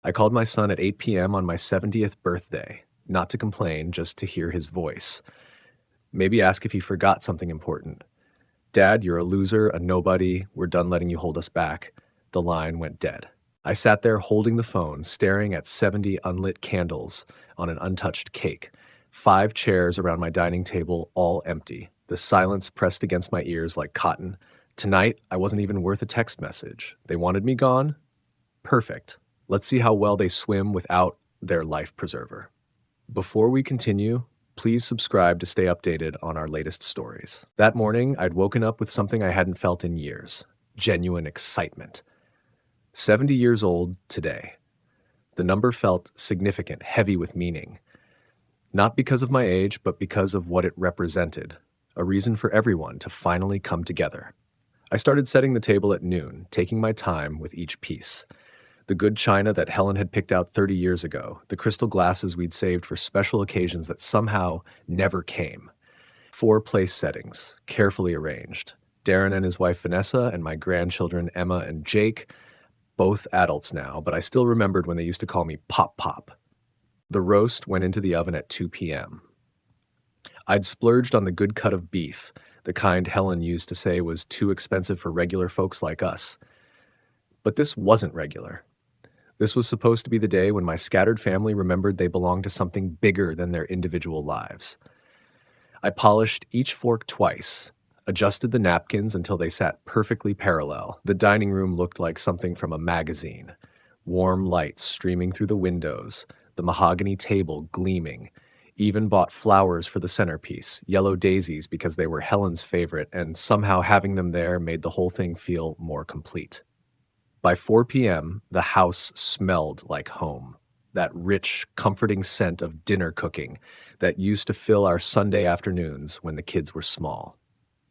I called my son at 8 p.m. on my 70th birthday, not to complain, just to hear his voice. Maybe ask if he forgot something important. Dad, you're a loser, a nobody. We're done letting you hold us back. The line went dead. I sat there holding the phone, staring at 70 unlit candles on an untouched cake. 5 chairs around my dining table, all empty. The silence pressed against my ears like cotton. Tonight, I wasn't even worth a text message. They wanted me gone? Perfect. Let's see how well they swim without their life preserver. Before we continue, please subscribe to stay updated on our latest stories. That morning, I'd woken up with something I hadn't felt in years: genuine excitement. 70 years old today. The number felt significant, heavy with meaning. Not because of my age, but because of what it represented. A reason for everyone to finally come together. I started setting the table at noon, taking my time with each piece. The good china that Helen had picked out 30 years ago, the crystal glasses we'd saved for special occasions that somehow never came. 4 place settings, carefully arranged. Darren and his wife Vanessa, and my grandchildren Emma and Jake, both adults now, but I still remembered when they used to call me Pop Pop. The roast went into the oven at 2 p.m. I'd splurged on the good cut of beef, the kind Helen used to say was too expensive for regular folks like us. But this wasn't regular. This was supposed to be the day when my scattered family remembered they belonged to something bigger than their individual lives. I polished each fork twice, adjusted the napkins until they sat perfectly parallel. The dining room looked like something from a magazine. Warm lights streaming through the windows, the mahogany table gleaming. Even bought flowers for the centerpiece, yellow daisies because they were Helen's favorite, and somehow having them there made the whole thing feel more complete. By 4 p.m., the house smelled like home. That rich, comforting scent of dinner cooking that used to fill our Sunday afternoons when the kids were small.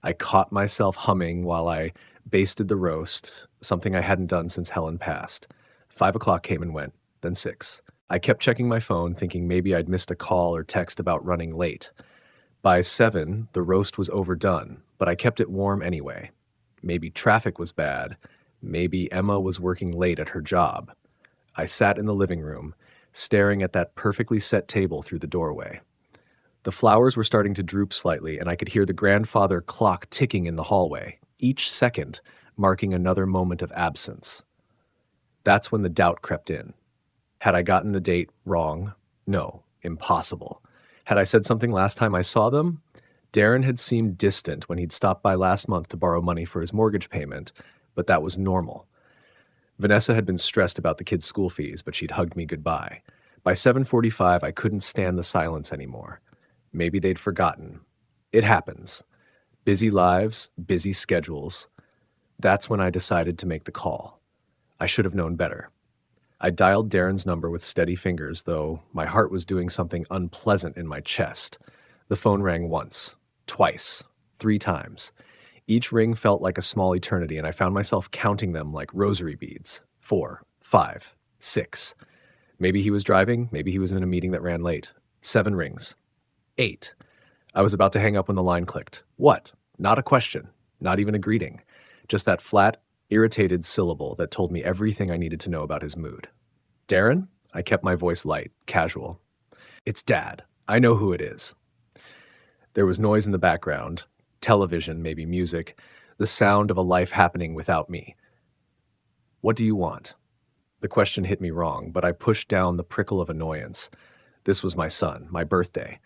I caught myself humming while I basted the roast, something I hadn't done since Helen passed. 5 o'clock came and went, then 6. I kept checking my phone, thinking maybe I'd missed a call or text about running late. By 7, the roast was overdone, but I kept it warm anyway. Maybe traffic was bad. Maybe Emma was working late at her job. I sat in the living room, staring at that perfectly set table through the doorway. The flowers were starting to droop slightly, and I could hear the grandfather clock ticking in the hallway, each second marking another moment of absence. That's when the doubt crept in. Had I gotten the date wrong? No, impossible. Had I said something last time I saw them? Darren had seemed distant when he'd stopped by last month to borrow money for his mortgage payment, but that was normal. Vanessa had been stressed about the kids' school fees, but she'd hugged me goodbye. By 7:45, I couldn't stand the silence anymore. Maybe they'd forgotten. It happens. Busy lives, busy schedules. That's when I decided to make the call. I should have known better. I dialed Darren's number with steady fingers, though my heart was doing something unpleasant in my chest. The phone rang once, twice, 3 times. Each ring felt like a small eternity, and I found myself counting them like rosary beads. 4, 5, 6. Maybe he was driving, maybe he was in a meeting that ran late. 7 rings. 8. I was about to hang up when the line clicked. What? Not a question, not even a greeting. Just that flat, irritated syllable that told me everything I needed to know about his mood. Darren? I kept my voice light, casual. It's Dad. I know who it is. There was noise in the background. Television, maybe music, the sound of a life happening without me. What do you want? The question hit me wrong, but I pushed down the prickle of annoyance. This was my son, my birthday.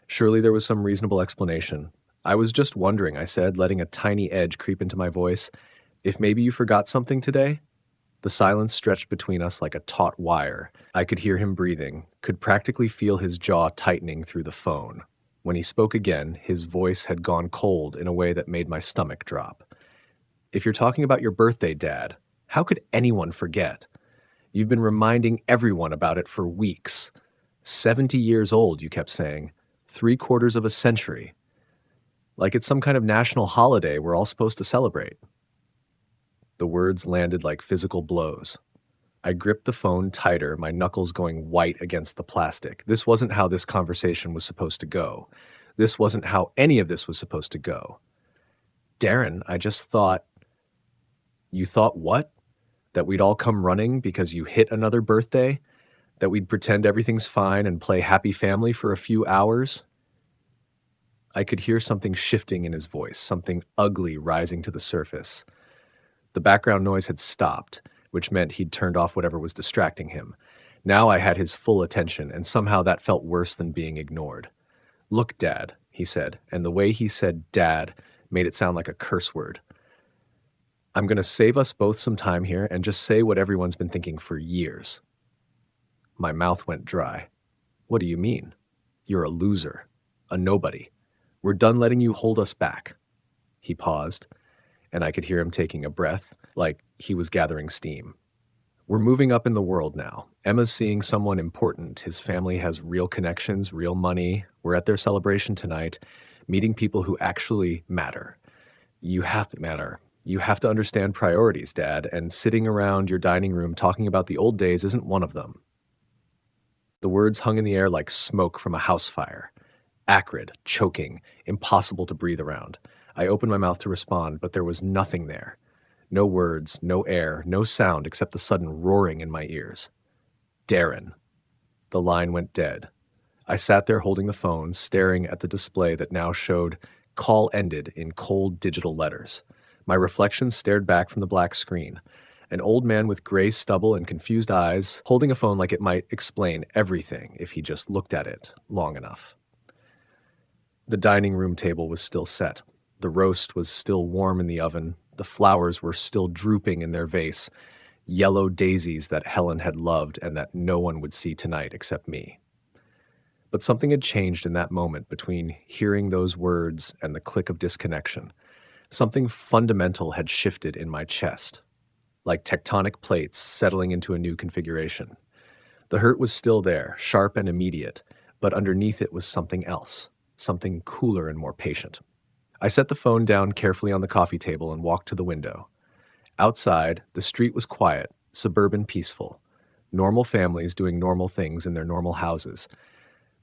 Surely there was some reasonable explanation. I was just wondering, I said, letting a tiny edge creep into my voice, if maybe you forgot something today? The silence stretched between us like a taut wire. I could hear him breathing, could practically feel his jaw tightening through the phone. When he spoke again, his voice had gone cold in a way that made my stomach drop. If you're talking about your birthday, Dad, how could anyone forget? You've been reminding everyone about it for weeks. 70 years old, you kept saying. 3/4 of a century. Like it's some kind of national holiday we're all supposed to celebrate. The words landed like physical blows. I gripped the phone tighter, my knuckles going white against the plastic. This wasn't how this conversation was supposed to go. This wasn't how any of this was supposed to go. Darren, I just thought... You thought what? That we'd all come running because you hit another birthday? That we'd pretend everything's fine and play happy family for a few hours? I could hear something shifting in his voice, something ugly rising to the surface. The background noise had stopped, which meant he'd turned off whatever was distracting him. Now I had his full attention, and somehow that felt worse than being ignored. "Look, Dad," he said, and the way he said "Dad" made it sound like a curse word. "I'm going to save us both some time here and just say what everyone's been thinking for years." My mouth went dry. "What do you mean?" "You're a loser. A nobody. We're done letting you hold us back." He paused, and I could hear him taking a breath, like he was gathering steam. "We're moving up in the world now. Emma's seeing someone important. His family has real connections, real money. We're at their celebration tonight, meeting people who actually matter. You have to matter. You have to understand priorities, Dad, and sitting around your dining room talking about the old days isn't one of them." The words hung in the air like smoke from a house fire. Acrid, choking, impossible to breathe around. I opened my mouth to respond, but there was nothing there. No words, no air, no sound except the sudden roaring in my ears. "Darren." The line went dead. I sat there holding the phone, staring at the display that now showed "call ended" in cold digital letters. My reflection stared back from the black screen. An old man with gray stubble and confused eyes, holding a phone like it might explain everything if he just looked at it long enough. The dining room table was still set. The roast was still warm in the oven. The flowers were still drooping in their vase, yellow daisies that Helen had loved and that no one would see tonight except me. But something had changed in that moment between hearing those words and the click of disconnection. Something fundamental had shifted in my chest, like tectonic plates settling into a new configuration. The hurt was still there, sharp and immediate, but underneath it was something else, something cooler and more patient. I set the phone down carefully on the coffee table and walked to the window. Outside, the street was quiet, suburban, peaceful. Normal families doing normal things in their normal houses.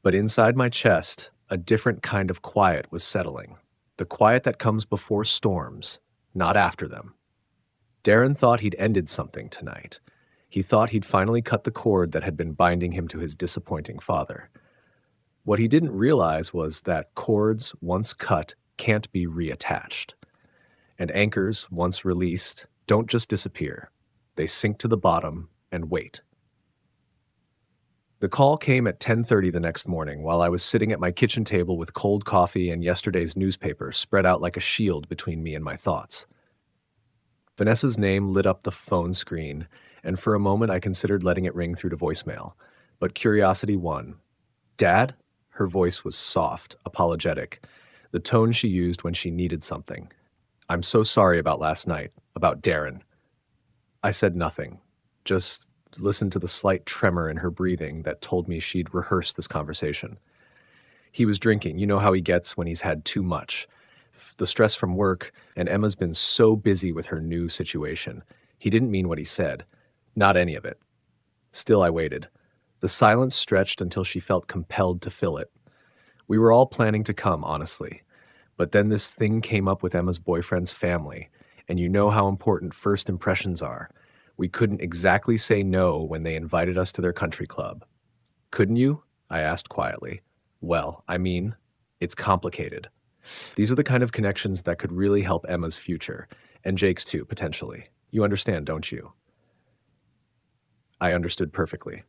But inside my chest, a different kind of quiet was settling. The quiet that comes before storms, not after them. Darren thought he'd ended something tonight. He thought he'd finally cut the cord that had been binding him to his disappointing father. What he didn't realize was that cords, once cut, can't be reattached. And anchors, once released, don't just disappear. They sink to the bottom and wait. The call came at 10:30 the next morning while I was sitting at my kitchen table with cold coffee and yesterday's newspaper spread out like a shield between me and my thoughts. Vanessa's name lit up the phone screen, and for a moment I considered letting it ring through to voicemail. But curiosity won. "Dad?" Her voice was soft, apologetic, the tone she used when she needed something. "I'm so sorry about last night, about Darren." I said nothing, just listened to the slight tremor in her breathing that told me she'd rehearsed this conversation. He was drinking. You know how he gets when he's had too much. The stress from work, and Emma's been so busy with her new situation. He didn't mean what he said. Not any of it. Still, I waited. The silence stretched until she felt compelled to fill it. We were all planning to come, honestly. But then this thing came up with Emma's boyfriend's family, and you know how important first impressions are. We couldn't exactly say no when they invited us to their country club. "Couldn't you?" I asked quietly. "Well, I mean, it's complicated. These are the kind of connections that could really help Emma's future, and Jake's too, potentially. You understand, don't you?" I understood perfectly,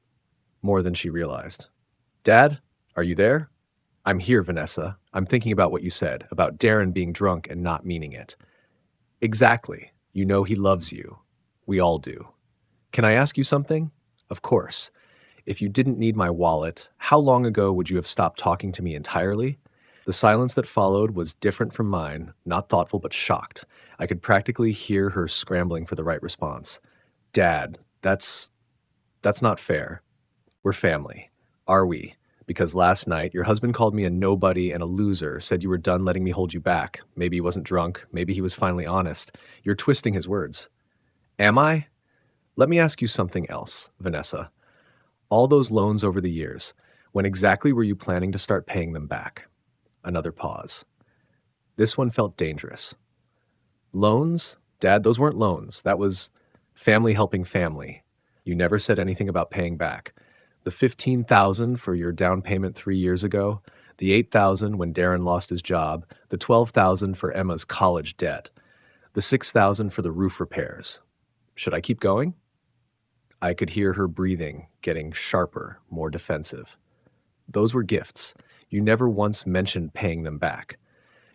more than she realized. "Dad, are you there?" "I'm here, Vanessa. I'm thinking about what you said, about Darren being drunk and not meaning it." "Exactly. You know he loves you. We all do. Can I ask you something?" "Of course. If you didn't need my wallet, how long ago would you have stopped talking to me entirely?" The silence that followed was different from mine, not thoughtful but shocked. I could practically hear her scrambling for the right response. "Dad, that's not fair. We're family. Are we? Because last night, your husband called me a nobody and a loser, said you were done letting me hold you back. Maybe he wasn't drunk. Maybe he was finally honest. You're twisting his words." "Am I? Let me ask you something else, Vanessa. All those loans over the years, when exactly were you planning to start paying them back?" Another pause. This one felt dangerous. "Loans? Dad, those weren't loans. That was Family helping family. You never said anything about paying back. The 15,000 for your down payment 3 years ago, the 8,000 when Darren lost his job, the 12,000 for Emma's college debt, the 6,000 for the roof repairs. Should I keep going? I could hear her breathing, getting sharper, more defensive. Those were gifts. You never once mentioned paying them back.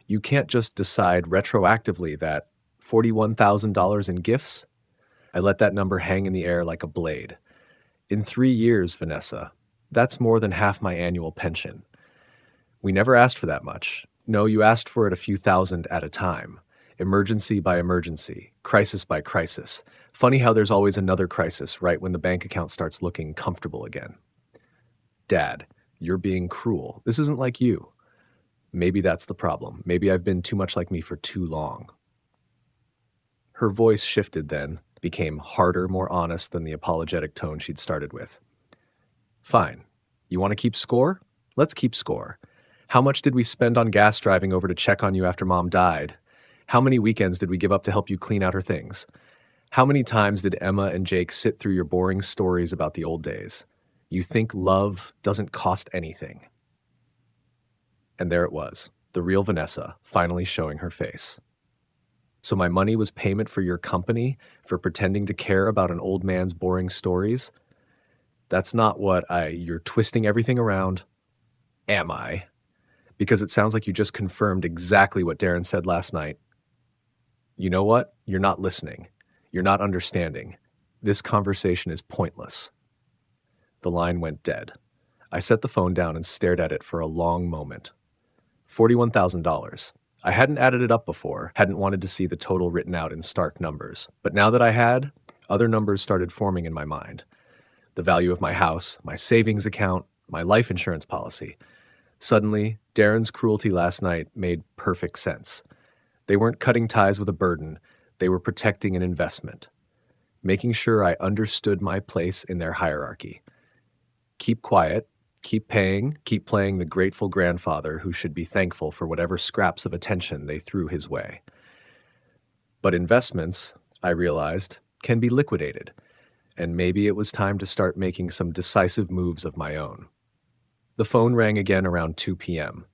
You can't just decide retroactively that $41,000 in gifts? I let that number hang in the air like a blade. In 3 years, Vanessa, that's more than half my annual pension. We never asked for that much. No, you asked for it a few thousand at a time. Emergency by emergency, crisis by crisis. Funny how there's always another crisis right when the bank account starts looking comfortable again. Dad, you're being cruel. This isn't like you. Maybe that's the problem. Maybe I've been too much like me for too long. Her voice shifted then, became harder, more honest than the apologetic tone she'd started with. Fine. You want to keep score? Let's keep score. How much did we spend on gas driving over to check on you after Mom died? How many weekends did we give up to help you clean out her things? How many times did Emma and Jake sit through your boring stories about the old days? You think love doesn't cost anything. And there it was, the real Vanessa, finally showing her face. So my money was payment for your company, for pretending to care about an old man's boring stories? That's not what you're twisting everything around. Am I? Because it sounds like you just confirmed exactly what Darren said last night. You know what? You're not listening. You're not understanding. This conversation is pointless. The line went dead. I set the phone down and stared at it for a long moment. $41,000. I hadn't added it up before, hadn't wanted to see the total written out in stark numbers. But now that I had, other numbers started forming in my mind. The value of my house, my savings account, my life insurance policy. Suddenly, Darren's cruelty last night made perfect sense. They weren't cutting ties with a burden. They were protecting an investment. Making sure I understood my place in their hierarchy. Keep quiet, keep paying, keep playing the grateful grandfather who should be thankful for whatever scraps of attention they threw his way. But investments, I realized, can be liquidated, and maybe it was time to start making some decisive moves of my own. The phone rang again around 2 p.m.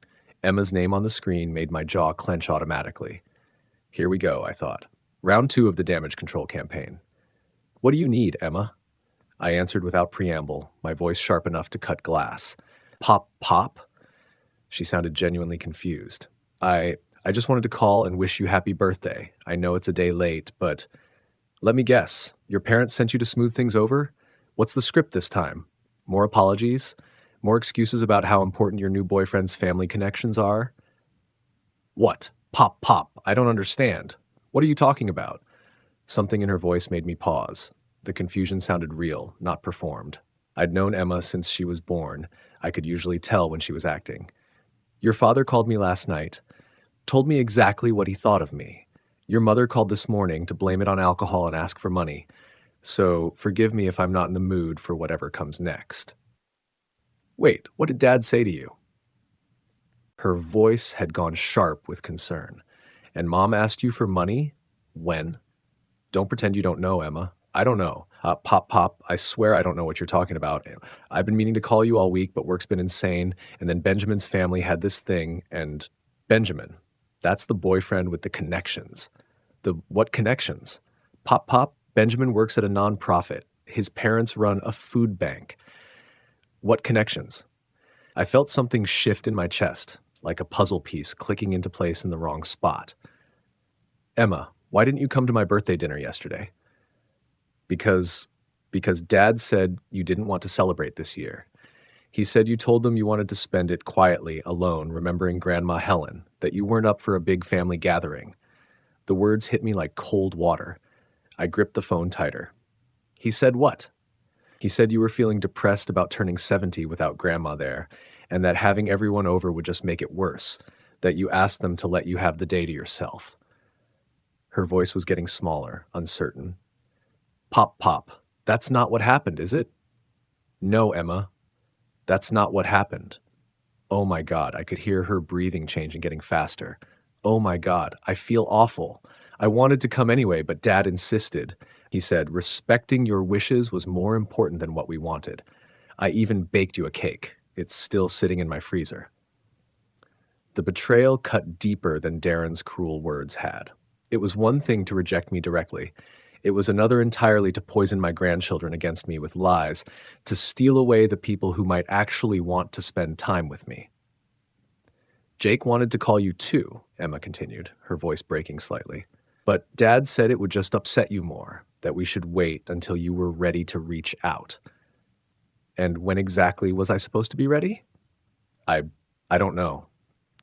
Emma's name on the screen made my jaw clench automatically. Here we go, I thought. Round 2 of the damage control campaign. What do you need, Emma? I answered without preamble, my voice sharp enough to cut glass. Pop, pop? She sounded genuinely confused. I just wanted to call and wish you happy birthday. I know it's a day late, but let me guess. Your parents sent you to smooth things over? What's the script this time? More apologies? More excuses about how important your new boyfriend's family connections are? What? Pop, pop. I don't understand. What are you talking about? Something in her voice made me pause. The confusion sounded real, not performed. I'd known Emma since she was born. I could usually tell when she was acting. Your father called me last night, told me exactly what he thought of me. Your mother called this morning to blame it on alcohol and ask for money. So forgive me if I'm not in the mood for whatever comes next. Wait, what did Dad say to you? Her voice had gone sharp with concern. And Mom asked you for money? When? Don't pretend you don't know, Emma. I don't know. Pop, pop, I swear I don't know what you're talking about. I've been meaning to call you all week, but work's been insane. And then Benjamin's family had this thing, and Benjamin, that's the boyfriend with the connections. The what connections? Pop, pop, Benjamin works at a nonprofit. His parents run a food bank. What connections? I felt something shift in my chest, like a puzzle piece clicking into place in the wrong spot. Emma, why didn't you come to my birthday dinner yesterday? Because Dad said you didn't want to celebrate this year. He said you told them you wanted to spend it quietly, alone, remembering Grandma Helen, that you weren't up for a big family gathering. The words hit me like cold water. I gripped the phone tighter. He said what? He said you were feeling depressed about turning 70 without Grandma there, and that having everyone over would just make it worse, that you asked them to let you have the day to yourself. Her voice was getting smaller, uncertain. Pop, pop. That's not what happened, is it? No, Emma. That's not what happened. Oh my God, I could hear her breathing change and getting faster. Oh my God, I feel awful. I wanted to come anyway, but Dad insisted. He said, respecting your wishes was more important than what we wanted. I even baked you a cake. It's still sitting in my freezer. The betrayal cut deeper than Darren's cruel words had. It was one thing to reject me directly. It was another entirely to poison my grandchildren against me with lies, to steal away the people who might actually want to spend time with me. Jake wanted to call you too, Emma continued, her voice breaking slightly. But Dad said it would just upset you more, that we should wait until you were ready to reach out. And when exactly was I supposed to be ready? I don't know.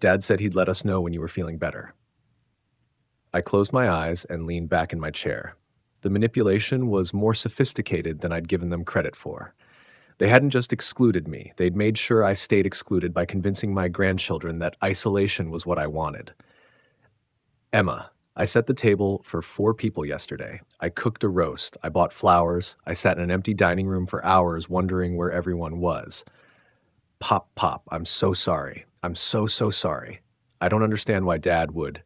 Dad said he'd let us know when you were feeling better. I closed my eyes and leaned back in my chair. The manipulation was more sophisticated than I'd given them credit for. They hadn't just excluded me, they'd made sure I stayed excluded by convincing my grandchildren that isolation was what I wanted. Emma, I set the table for 4 people yesterday. I cooked a roast, I bought flowers, I sat in an empty dining room for hours wondering where everyone was. Pop, Pop, I'm so sorry. I'm so sorry. I don't understand why Dad would.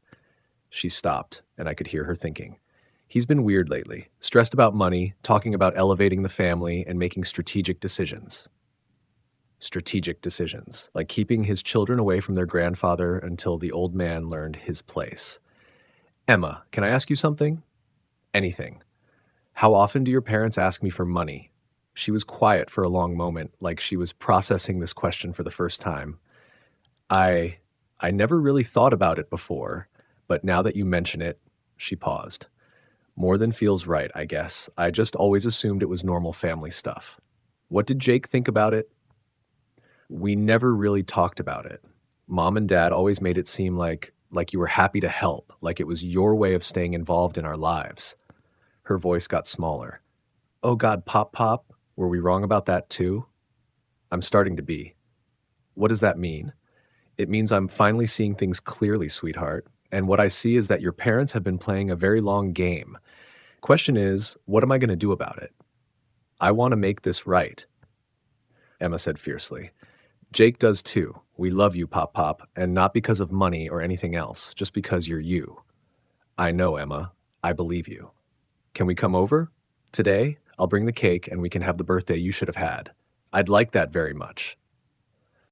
She stopped, and I could hear her thinking. He's been weird lately, stressed about money, talking about elevating the family, and making strategic decisions. Strategic decisions, like keeping his children away from their grandfather until the old man learned his place. Emma, can I ask you something? Anything. How often do your parents ask me for money? She was quiet for a long moment, like she was processing this question for the first time. I never really thought about it before, but now that you mention it, she paused. More than feels right, I guess. I just always assumed it was normal family stuff. What did Jake think about it? We never really talked about it. Mom and Dad always made it seem like you were happy to help, like it was your way of staying involved in our lives. Her voice got smaller. Oh God, Pop Pop, were we wrong about that too? I'm starting to be. What does that mean? It means I'm finally seeing things clearly, sweetheart. And what I see is that your parents have been playing a very long game. Question is, what am I going to do about it? I want to make this right, Emma said fiercely. Jake does too. We love you, Pop Pop, and not because of money or anything else, just because you're you. I know, Emma. I believe you. Can we come over? Today, I'll bring the cake and we can have the birthday you should have had. I'd like that very much.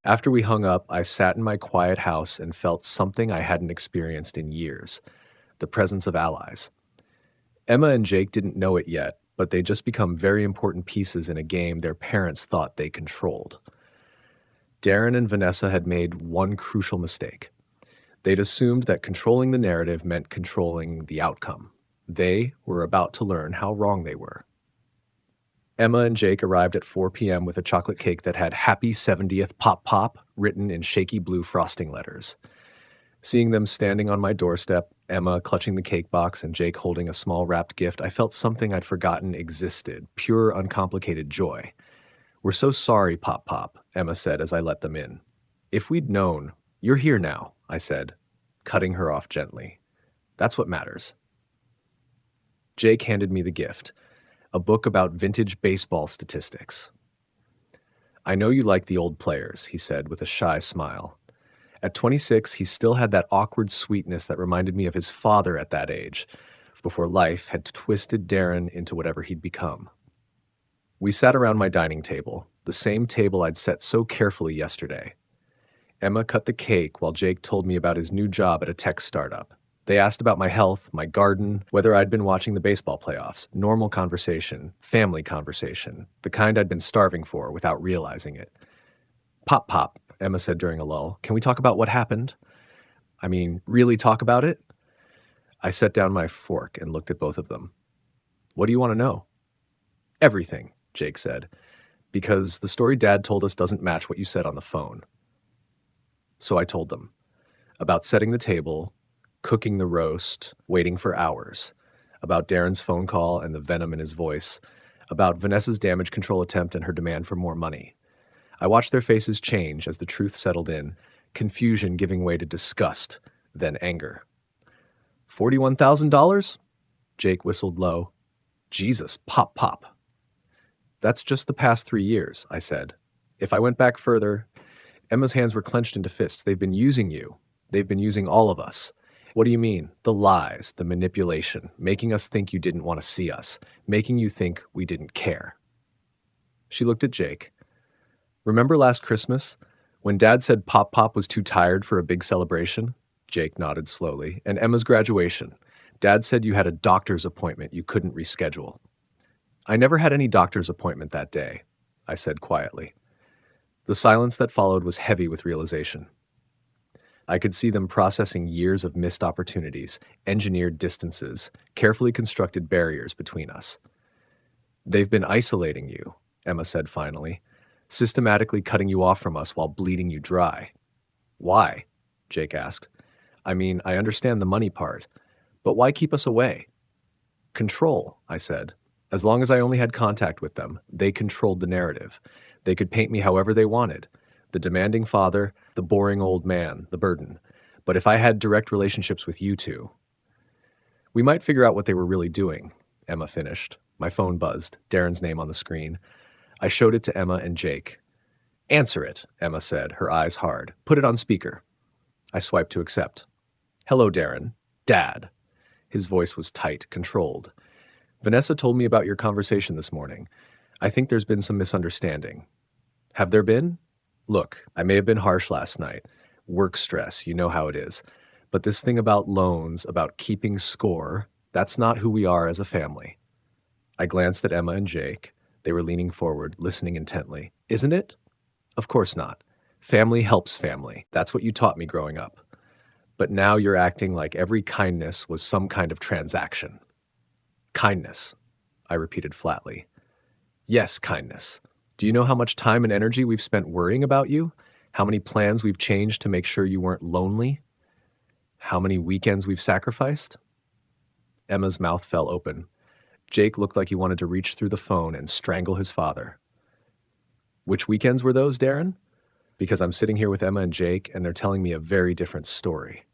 After we hung up, I sat in my quiet house and felt something I hadn't experienced in years, the presence of allies. Emma and Jake didn't know it yet, but they'd just become very important pieces in a game their parents thought they controlled. Darren and Vanessa had made one crucial mistake. They'd assumed that controlling the narrative meant controlling the outcome. They were about to learn how wrong they were. Emma and Jake arrived at 4 p.m. with a chocolate cake that had Happy 70th Pop Pop written in shaky blue frosting letters. Seeing them standing on my doorstep, Emma clutching the cake box and Jake holding a small wrapped gift, I felt something I'd forgotten existed, pure, uncomplicated joy. We're so sorry, Pop Pop, Emma said as I let them in. If we'd known, you're here now, I said, cutting her off gently. That's what matters. Jake handed me the gift, a book about vintage baseball statistics. I know you like the old players, he said with a shy smile. At 26, he still had that awkward sweetness that reminded me of his father at that age, before life had twisted Darren into whatever he'd become. We sat around my dining table, the same table I'd set so carefully yesterday. Emma cut the cake while Jake told me about his new job at a tech startup. They asked about my health, my garden, whether I'd been watching the baseball playoffs. Normal conversation, family conversation, the kind I'd been starving for without realizing it. Pop Pop, Emma said during a lull. Can we talk about what happened? I mean, really talk about it? I set down my fork and looked at both of them. What do you want to know? Everything, Jake said, because the story Dad told us doesn't match what you said on the phone. So I told them about setting the table, cooking the roast, waiting for hours, about Darren's phone call and the venom in his voice, about Vanessa's damage control attempt and her demand for more money. I watched their faces change as the truth settled in, confusion giving way to disgust, then anger. $41,000? Jake whistled low. Jesus, Pop Pop. That's just the past 3 years, I said. If I went back further, Emma's hands were clenched into fists. They've been using you. They've been using all of us. What do you mean? The lies, the manipulation, making us think you didn't want to see us, making you think we didn't care. She looked at Jake. Remember last Christmas, when Dad said Pop Pop was too tired for a big celebration? Jake nodded slowly. And Emma's graduation. Dad said you had a doctor's appointment you couldn't reschedule. I never had any doctor's appointment that day, I said quietly. The silence that followed was heavy with realization. I could see them processing years of missed opportunities, engineered distances, carefully constructed barriers between us. They've been isolating you, Emma said finally, systematically cutting you off from us while bleeding you dry. Why? Jake asked. I mean, I understand the money part, but why keep us away? Control, I said. As long as I only had contact with them, they controlled the narrative. They could paint me however they wanted. The demanding father, the boring old man, the burden. But if I had direct relationships with you two, we might figure out what they were really doing, Emma finished. My phone buzzed, Darren's name on the screen. I showed it to Emma and Jake. Answer it, Emma said, her eyes hard. Put it on speaker. I swiped to accept. Hello, Darren. Dad. His voice was tight, controlled. Vanessa told me about your conversation this morning. I think there's been some misunderstanding. Have there been? Look, I may have been harsh last night. Work stress, you know how it is. But this thing about loans, about keeping score, that's not who we are as a family. I glanced at Emma and Jake. They were leaning forward, listening intently. Isn't it? Of course not. Family helps family. That's what you taught me growing up. But now you're acting like every kindness was some kind of transaction. Kindness, I repeated flatly. Yes, kindness. Do you know how much time and energy we've spent worrying about you? How many plans we've changed to make sure you weren't lonely? How many weekends we've sacrificed? Emma's mouth fell open. Jake looked like he wanted to reach through the phone and strangle his father. Which weekends were those, Darren? Because I'm sitting here with Emma and Jake, and they're telling me a very different story.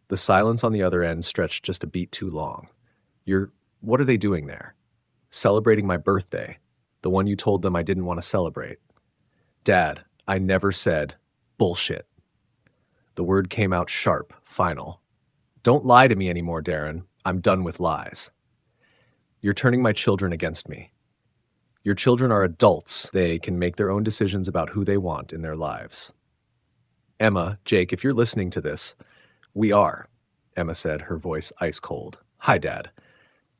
The silence on the other end stretched just a beat too long. What are they doing there? Celebrating my birthday, the one you told them I didn't want to celebrate. Dad, I never said bullshit. The word came out sharp, final. Don't lie to me anymore, Darren. I'm done with lies. You're turning my children against me. Your children are adults. They can make their own decisions about who they want in their lives. Emma, Jake, if you're listening to this, we are, Emma said, her voice ice cold. Hi, Dad.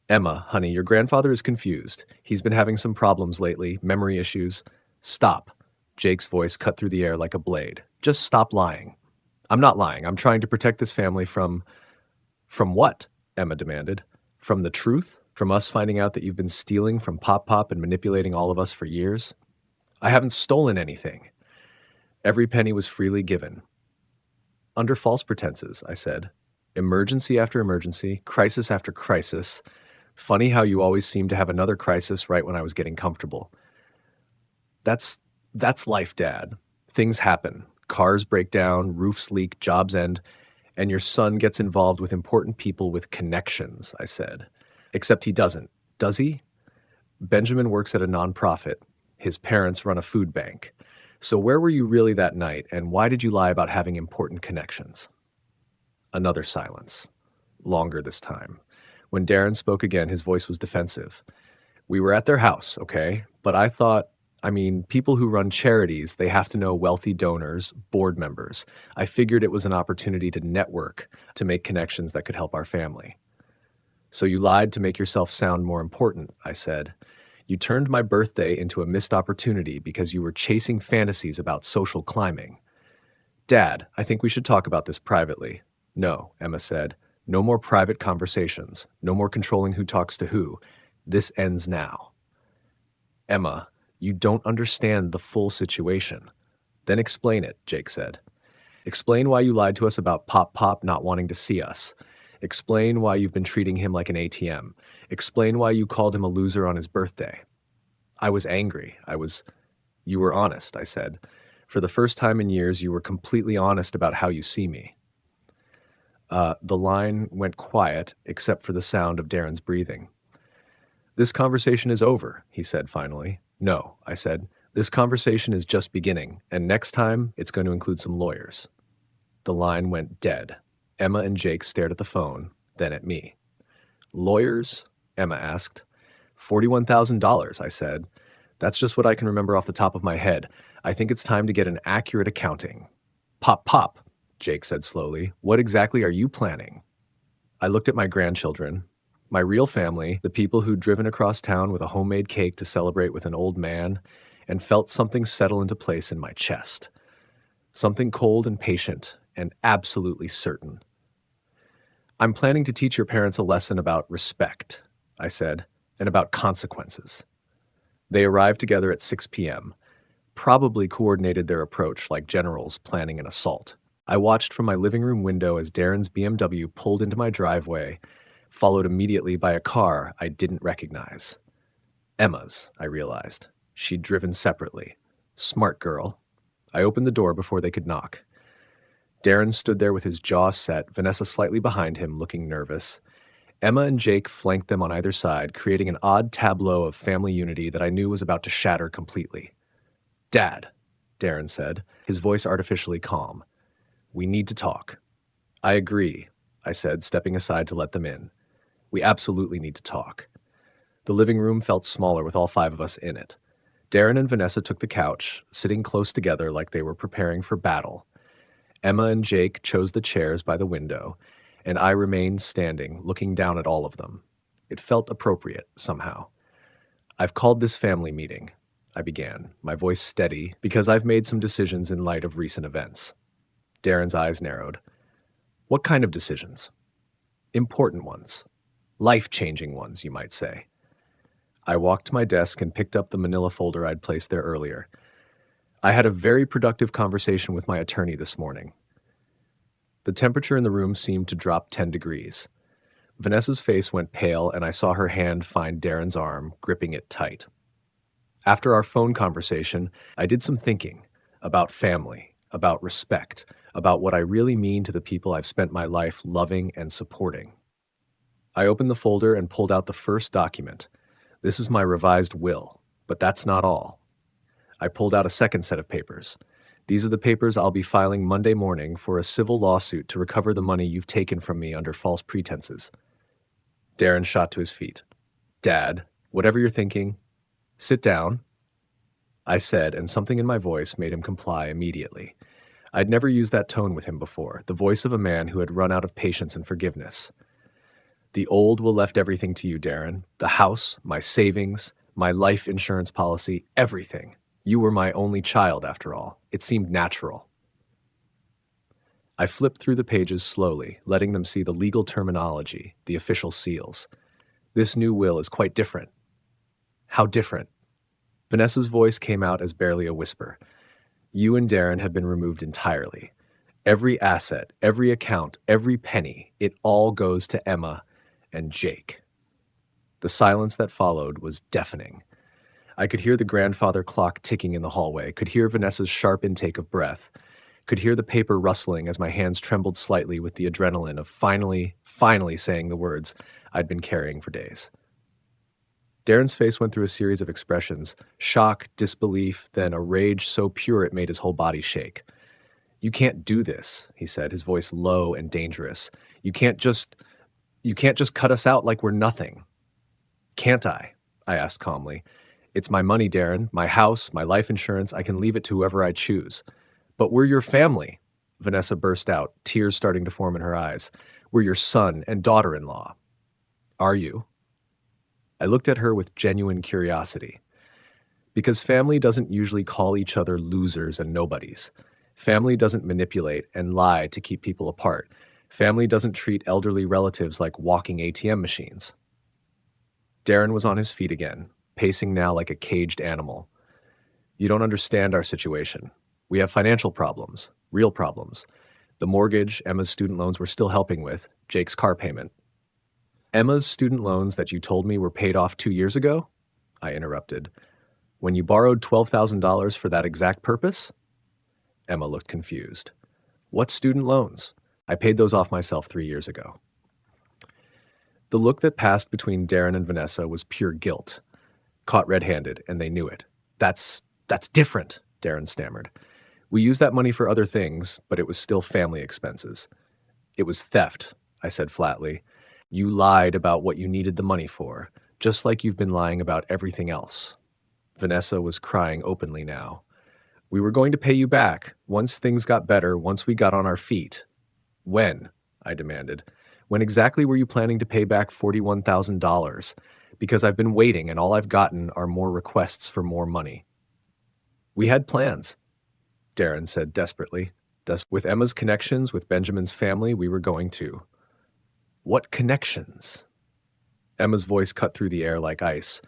Emma, honey, your grandfather is confused. He's been having some problems lately, memory issues. Stop. Jake's voice cut through the air like a blade. Just stop lying. I'm not lying. I'm trying to protect this family from what? Emma demanded. From the truth? From us finding out that you've been stealing from Pop Pop and manipulating all of us for years? I haven't stolen anything. Every penny was freely given. Under false pretenses, I said. Emergency after emergency, crisis after crisis. Funny how you always seem to have another crisis right when I was getting comfortable. That's life, Dad. Things happen. Cars break down, roofs leak, jobs end, and your son gets involved with important people with connections, I said. Except he doesn't, does he? Benjamin works at a nonprofit. His parents run a food bank. So where were you really that night, and why did you lie about having important connections? Another silence. Longer this time. When Darren spoke again, his voice was defensive. We were at their house, okay? But I thought, people who run charities, they have to know wealthy donors, board members. I figured it was an opportunity to network, to make connections that could help our family. So you lied to make yourself sound more important, I said. You turned my birthday into a missed opportunity because you were chasing fantasies about social climbing. Dad, I think we should talk about this privately. No, Emma said. No more private conversations. No more controlling who talks to who. This ends now. Emma, you don't understand the full situation. Then explain it, Jake said. Explain why you lied to us about Pop Pop not wanting to see us. Explain why you've been treating him like an ATM. Explain why you called him a loser on his birthday. I was angry. You were honest, I said. For the first time in years, you were completely honest about how you see me. The line went quiet, except for the sound of Darren's breathing. This conversation is over, he said finally. No, I said. This conversation is just beginning, and next time it's going to include some lawyers. The line went dead. Emma and Jake stared at the phone, then at me. Lawyers? Emma asked. $41,000, I said. That's just what I can remember off the top of my head. I think it's time to get an accurate accounting. Pop, pop, Jake said slowly. What exactly are you planning? I looked at my grandchildren, my real family, the people who'd driven across town with a homemade cake to celebrate with an old man, and felt something settle into place in my chest. Something cold and patient and absolutely certain. I'm planning to teach your parents a lesson about respect, I said, and about consequences. They arrived together at 6 p.m., probably coordinated their approach like generals planning an assault. I watched from my living room window as Darren's BMW pulled into my driveway, followed immediately by a car I didn't recognize. Emma's, I realized. She'd driven separately. Smart girl. I opened the door before they could knock. Darren stood there with his jaw set, Vanessa slightly behind him, looking nervous. Emma and Jake flanked them on either side, creating an odd tableau of family unity that I knew was about to shatter completely. Dad, Darren said, his voice artificially calm. We need to talk. I agree, I said, stepping aside to let them in. We absolutely need to talk. The living room felt smaller with all 5 of us in it. Darren and Vanessa took the couch, sitting close together like they were preparing for battle. Emma and Jake chose the chairs by the window, and I remained standing, looking down at all of them. It felt appropriate, somehow. I've called this family meeting, I began, my voice steady, because I've made some decisions in light of recent events. Darren's eyes narrowed. What kind of decisions? Important ones. Life-changing ones, you might say. I walked to my desk and picked up the manila folder I'd placed there earlier. I had a very productive conversation with my attorney this morning. The temperature in the room seemed to drop 10 degrees. Vanessa's face went pale, and I saw her hand find Darren's arm, gripping it tight. After our phone conversation, I did some thinking about family, about respect, about what I really mean to the people I've spent my life loving and supporting. I opened the folder and pulled out the first document. This is my revised will, but that's not all. I pulled out a second set of papers. These are the papers I'll be filing Monday morning for a civil lawsuit to recover the money you've taken from me under false pretenses. Darren shot to his feet. Dad, whatever you're thinking, sit down, I said, and something in my voice made him comply immediately. I'd never used that tone with him before, the voice of a man who had run out of patience and forgiveness. The old will left everything to you, Darren. The house, my savings, my life insurance policy, everything. You were my only child, after all. It seemed natural. I flipped through the pages slowly, letting them see the legal terminology, the official seals. This new will is quite different. How different? Vanessa's voice came out as barely a whisper. You and Darren have been removed entirely. Every asset, every account, every penny, it all goes to Emma and Jake. The silence that followed was deafening. I could hear the grandfather clock ticking in the hallway, could hear Vanessa's sharp intake of breath, could hear the paper rustling as my hands trembled slightly with the adrenaline of finally saying the words I'd been carrying for days. Darren's face went through a series of expressions, shock, disbelief, then a rage so pure it made his whole body shake. You can't do this, he said, his voice low and dangerous. You can't just cut us out like we're nothing. Can't I? I asked calmly. It's my money, Darren, my house, my life insurance. I can leave it to whoever I choose. But we're your family, Vanessa burst out, tears starting to form in her eyes. We're your son and daughter-in-law. Are you? I looked at her with genuine curiosity. Because family doesn't usually call each other losers and nobodies. Family doesn't manipulate and lie to keep people apart. Family doesn't treat elderly relatives like walking ATM machines. Darren was on his feet again, pacing now like a caged animal. You don't understand our situation. We have financial problems, real problems. The mortgage Emma's student loans were still helping with, Jake's car payment. Emma's student loans that you told me were paid off 2 years ago? I interrupted. When you borrowed $12,000 for that exact purpose? Emma looked confused. What student loans? I paid those off myself 3 years ago. The look that passed between Darren and Vanessa was pure guilt. Caught red-handed, and they knew it. That's different, Darren stammered. We used that money for other things, but it was still family expenses. It was theft, I said flatly. You lied about what you needed the money for, just like you've been lying about everything else. Vanessa was crying openly now. We were going to pay you back once things got better, once we got on our feet. When? I demanded. When exactly were you planning to pay back $41,000? Because I've been waiting and all I've gotten are more requests for more money. We had plans, Darren said desperately. Thus, with Emma's connections with Benjamin's family, we were going to. What connections? Emma's voice cut through the air like ice.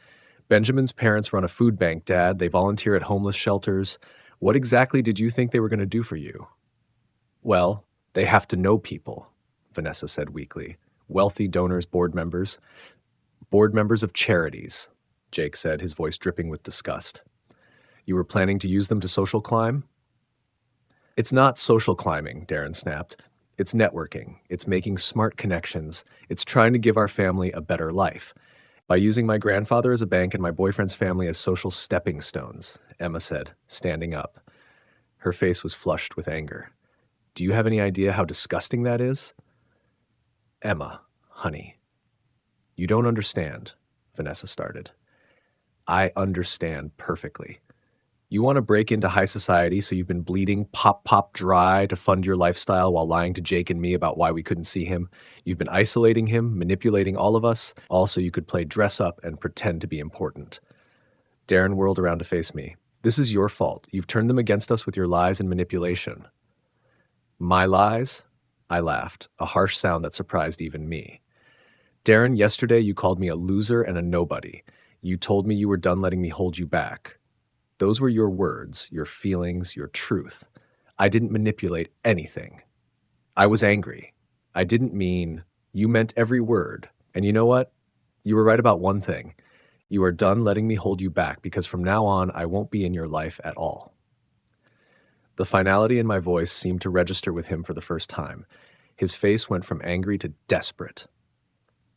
Benjamin's parents run a food bank, Dad. They volunteer at homeless shelters. What exactly did you think they were going to do for you? Well, they have to know people, Vanessa said weakly. Wealthy donors, board members of charities, Jake said, his voice dripping with disgust. You were planning to use them to social climb? It's not social climbing, Darren snapped. It's networking. It's making smart connections. It's trying to give our family a better life. By using my grandfather as a bank and my boyfriend's family as social stepping stones, Emma said, standing up. Her face was flushed with anger. Do you have any idea how disgusting that is? Emma, honey. You don't understand, Vanessa started. I understand perfectly. You want to break into high society, so you've been bleeding pop dry to fund your lifestyle while lying to Jake and me about why we couldn't see him. You've been isolating him, manipulating all of us, all so you could play dress up and pretend to be important. Darren whirled around to face me. This is your fault. You've turned them against us with your lies and manipulation. My lies? I laughed, a harsh sound that surprised even me. Darren, yesterday you called me a loser and a nobody. You told me you were done letting me hold you back. Those were your words, your feelings, your truth. I didn't manipulate anything. I was angry. I didn't mean, you meant every word. And you know what? You were right about one thing. You are done letting me hold you back because from now on, I won't be in your life at all. The finality in my voice seemed to register with him for the first time. His face went from angry to desperate.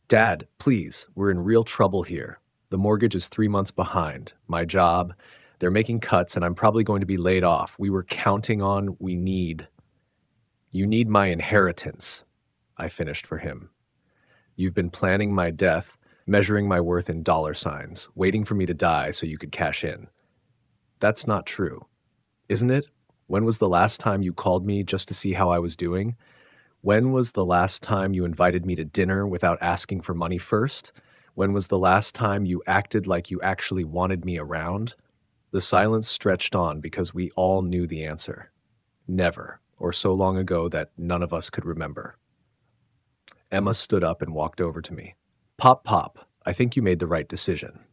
Dad, please, we're in real trouble here. The mortgage is 3 months behind. My job, they're making cuts and I'm probably going to be laid off. We were counting on, You need my inheritance, I finished for him. You've been planning my death, measuring my worth in dollar signs, waiting for me to die so you could cash in. That's not true, isn't it? When was the last time you called me just to see how I was doing? When was the last time you invited me to dinner without asking for money first? When was the last time you acted like you actually wanted me around? The silence stretched on because we all knew the answer. Never, or so long ago that none of us could remember. Emma stood up and walked over to me. Pop, I think you made the right decision.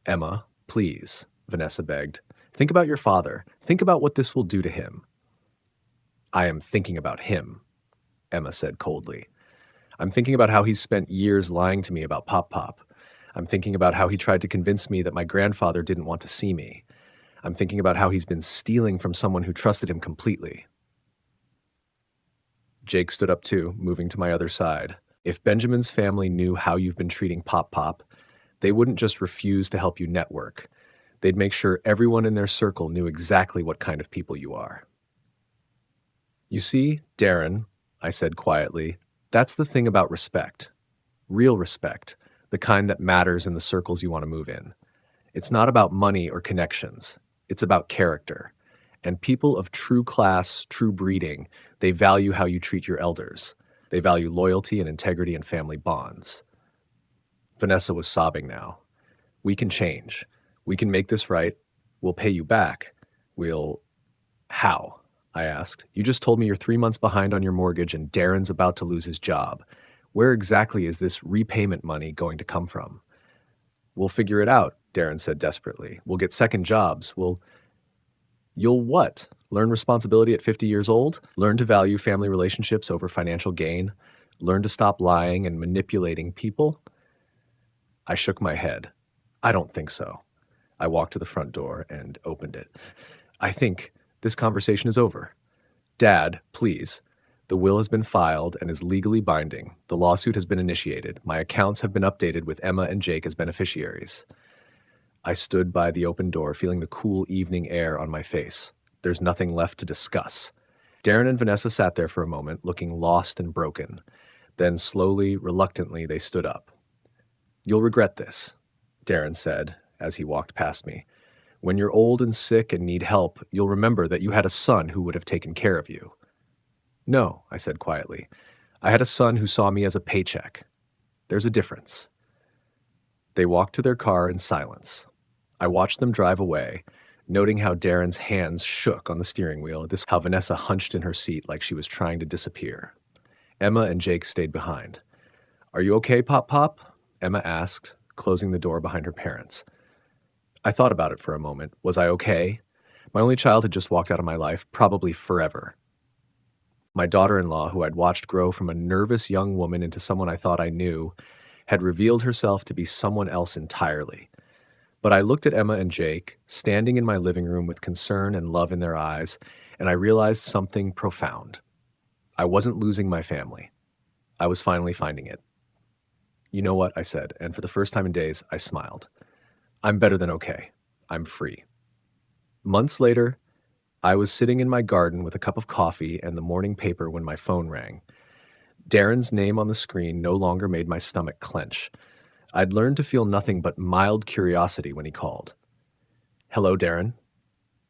Emma, please, Vanessa begged. Think about your father. Think about what this will do to him. I am thinking about him, Emma said coldly. I'm thinking about how he's spent years lying to me about Pop. I'm thinking about how he tried to convince me that my grandfather didn't want to see me. I'm thinking about how he's been stealing from someone who trusted him completely. Jake stood up too, moving to my other side. If Benjamin's family knew how you've been treating Pop, they wouldn't just refuse to help you network. They'd make sure everyone in their circle knew exactly what kind of people you are. You see, Darren, I said quietly, that's the thing about respect. Real respect, the kind that matters in the circles you want to move in. It's not about money or connections. It's about character. And people of true class, true breeding, they value how you treat your elders. They value loyalty and integrity and family bonds. Vanessa was sobbing now. We can change. We can make this right. We'll pay you back. How? I asked. You just told me you're 3 months behind on your mortgage and Darren's about to lose his job. Where exactly is this repayment money going to come from? We'll figure it out, Darren said desperately. We'll get second jobs. You'll what? Learn responsibility at 50 years old? Learn to value family relationships over financial gain? Learn to stop lying and manipulating people? I shook my head. I don't think so. I walked to the front door and opened it. I think this conversation is over. Dad, please. The will has been filed and is legally binding. The lawsuit has been initiated. My accounts have been updated with Emma and Jake as beneficiaries. I stood by the open door, feeling the cool evening air on my face. There's nothing left to discuss. Darren and Vanessa sat there for a moment, looking lost and broken. Then slowly, reluctantly, they stood up. "You'll regret this," Darren said as he walked past me. "When you're old and sick and need help, you'll remember that you had a son who would have taken care of you." "No," I said quietly. "I had a son who saw me as a paycheck. There's a difference." They walked to their car in silence. I watched them drive away, noting how Darren's hands shook on the steering wheel, how Vanessa hunched in her seat like she was trying to disappear. Emma and Jake stayed behind. "Are you okay, Pop Pop?" Emma asked, closing the door behind her parents. I thought about it for a moment. Was I okay? My only child had just walked out of my life, probably forever. My daughter-in-law, who I'd watched grow from a nervous young woman into someone I thought I knew, had revealed herself to be someone else entirely. But I looked at Emma and Jake, standing in my living room with concern and love in their eyes, and I realized something profound. I wasn't losing my family. I was finally finding it. "You know what?" I said, and for the first time in days, I smiled. "I'm better than okay. I'm free." Months later, I was sitting in my garden with a cup of coffee and the morning paper when my phone rang. Darren's name on the screen no longer made my stomach clench. I'd learned to feel nothing but mild curiosity when he called. "Hello, Darren."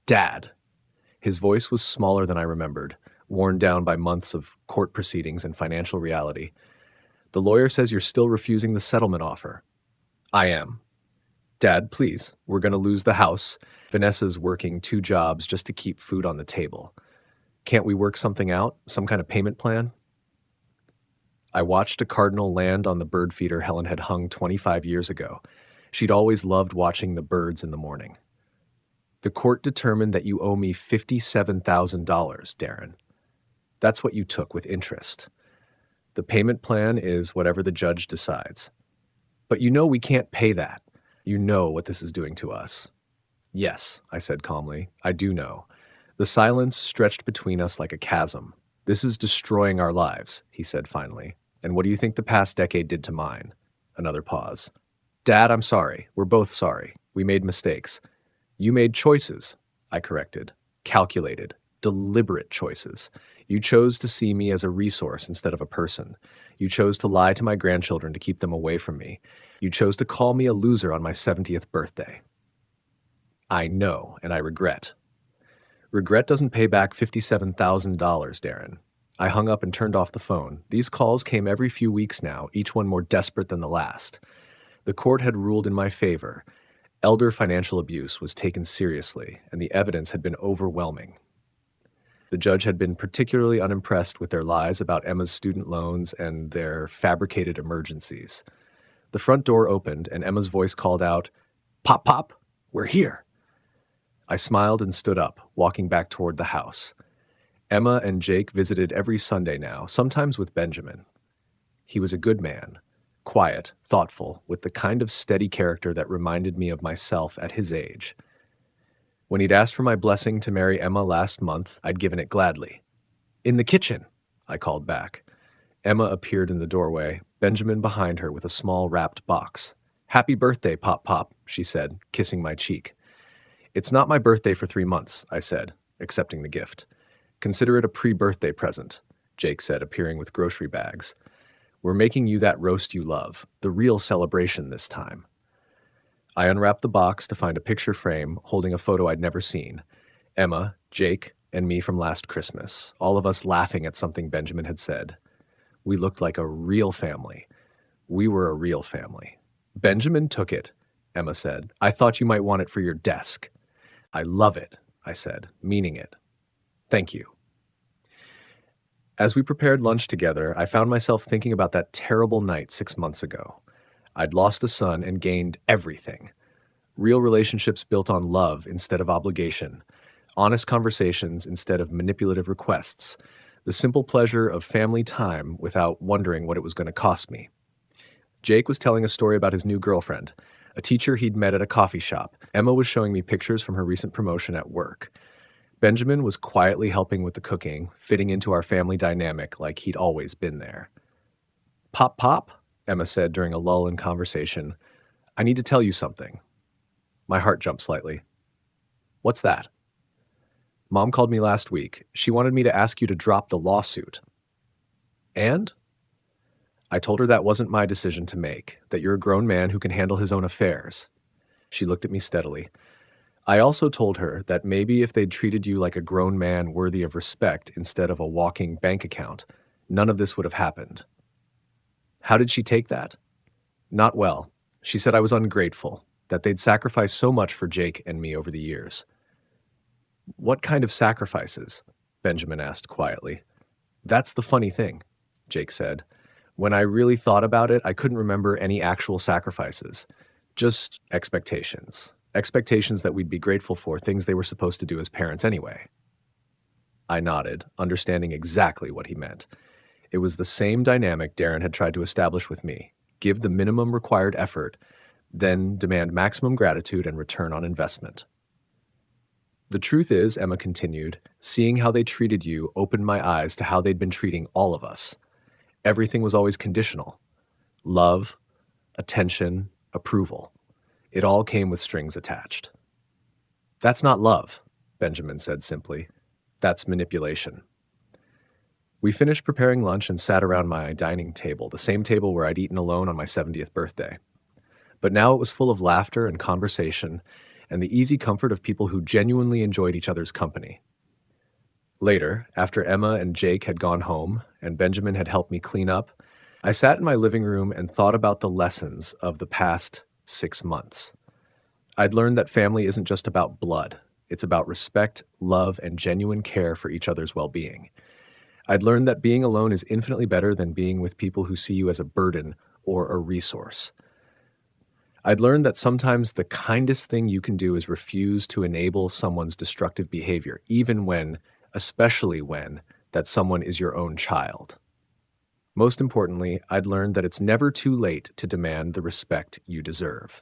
"Dad." His voice was smaller than I remembered, worn down by months of court proceedings and financial reality. "The lawyer says you're still refusing the settlement offer." "I am." "Dad, please, we're going to lose the house. Vanessa's working 2 jobs just to keep food on the table. Can't we work something out? Some kind of payment plan?" I watched a cardinal land on the bird feeder Helen had hung 25 years ago. She'd always loved watching the birds in the morning. "The court determined that you owe me $57,000, Darren. That's what you took with interest. The payment plan is whatever the judge decides. But you know we can't pay that. You know what this is doing to us." "Yes," I said calmly, "I do know." The silence stretched between us like a chasm. "This is destroying our lives," he said finally. "And what do you think the past decade did to mine?" Another pause. "Dad, I'm sorry. We're both sorry. We made mistakes." "You made choices," I corrected. "Calculated, deliberate choices. You chose to see me as a resource instead of a person. You chose to lie to my grandchildren to keep them away from me. You chose to call me a loser on my 70th birthday." "I know, and I regret." "Regret doesn't pay back $57,000, Darren." I hung up and turned off the phone. These calls came every few weeks now, each one more desperate than the last. The court had ruled in my favor. Elder financial abuse was taken seriously, and the evidence had been overwhelming. The judge had been particularly unimpressed with their lies about Emma's student loans and their fabricated emergencies. The front door opened, and Emma's voice called out, "Pop, Pop, we're here." I smiled and stood up, walking back toward the house. Emma and Jake visited every Sunday now, sometimes with Benjamin. He was a good man, quiet, thoughtful, with the kind of steady character that reminded me of myself at his age. When he'd asked for my blessing to marry Emma last month, I'd given it gladly. "In the kitchen," I called back. Emma appeared in the doorway, Benjamin behind her with a small wrapped box. "Happy birthday, Pop Pop," she said, kissing my cheek. "It's not my birthday for 3 months," I said, accepting the gift. "Consider it a pre-birthday present," Jake said, appearing with grocery bags. "We're making you that roast you love, the real celebration this time." I unwrapped the box to find a picture frame holding a photo I'd never seen. Emma, Jake, and me from last Christmas, all of us laughing at something Benjamin had said. We looked like a real family. We were a real family. "Benjamin took it," Emma said. "I thought you might want it for your desk." "I love it," I said, meaning it. "Thank you." As we prepared lunch together, I found myself thinking about that terrible night 6 months ago. I'd lost a son and gained everything. Real relationships built on love instead of obligation. Honest conversations instead of manipulative requests. The simple pleasure of family time without wondering what it was going to cost me. Jake was telling a story about his new girlfriend, a teacher he'd met at a coffee shop. Emma was showing me pictures from her recent promotion at work. Benjamin was quietly helping with the cooking, fitting into our family dynamic like he'd always been there. "Pop, Pop," Emma said during a lull in conversation. "I need to tell you something." My heart jumped slightly. "What's that?" Mom called me last week. She wanted me to ask you to drop the lawsuit. And? I told her that wasn't my decision to make, that you're a grown man who can handle his own affairs. She looked at me steadily. I also told her that maybe if they'd treated you like a grown man worthy of respect instead of a walking bank account, none of this would have happened. How did she take that? Not well. She said I was ungrateful, that they'd sacrificed so much for Jake and me over the years. What kind of sacrifices? Benjamin asked quietly. That's the funny thing, Jake said. When I really thought about it, I couldn't remember any actual sacrifices. Just expectations. Expectations that we'd be grateful for, things they were supposed to do as parents anyway. I nodded, understanding exactly what he meant. It was the same dynamic Darren had tried to establish with me. Give the minimum required effort, then demand maximum gratitude and return on investment. The truth is, Emma continued, seeing how they treated you opened my eyes to how they'd been treating all of us. Everything was always conditional. Love, attention, approval. It all came with strings attached. That's not love, Benjamin said simply. That's manipulation. We finished preparing lunch and sat around my dining table, the same table where I'd eaten alone on my 70th birthday. But now it was full of laughter and conversation and the easy comfort of people who genuinely enjoyed each other's company. Later, after Emma and Jake had gone home and Benjamin had helped me clean up, I sat in my living room and thought about the lessons of the past 6 months. I'd learned that family isn't just about blood. It's about respect, love, and genuine care for each other's well-being. I'd learned that being alone is infinitely better than being with people who see you as a burden or a resource. I'd learned that sometimes the kindest thing you can do is refuse to enable someone's destructive behavior, even when, especially when, that someone is your own child. Most importantly, I'd learned that it's never too late to demand the respect you deserve.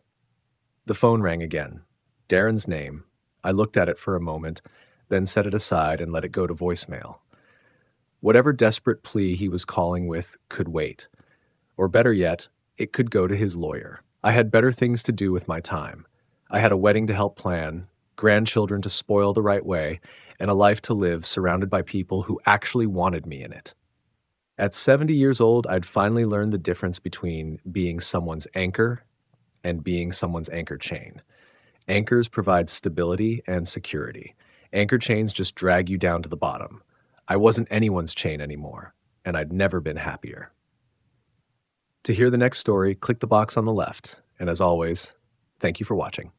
The phone rang again. Darren's name. I looked at it for a moment, then set it aside and let it go to voicemail. Whatever desperate plea he was calling with could wait. Or better yet, it could go to his lawyer. I had better things to do with my time. I had a wedding to help plan, grandchildren to spoil the right way, and a life to live surrounded by people who actually wanted me in it. At 70 years old, I'd finally learned the difference between being someone's anchor and being someone's anchor chain. Anchors provide stability and security. Anchor chains just drag you down to the bottom. I wasn't anyone's chain anymore, and I'd never been happier. To hear the next story, click the box on the left. And as always, thank you for watching.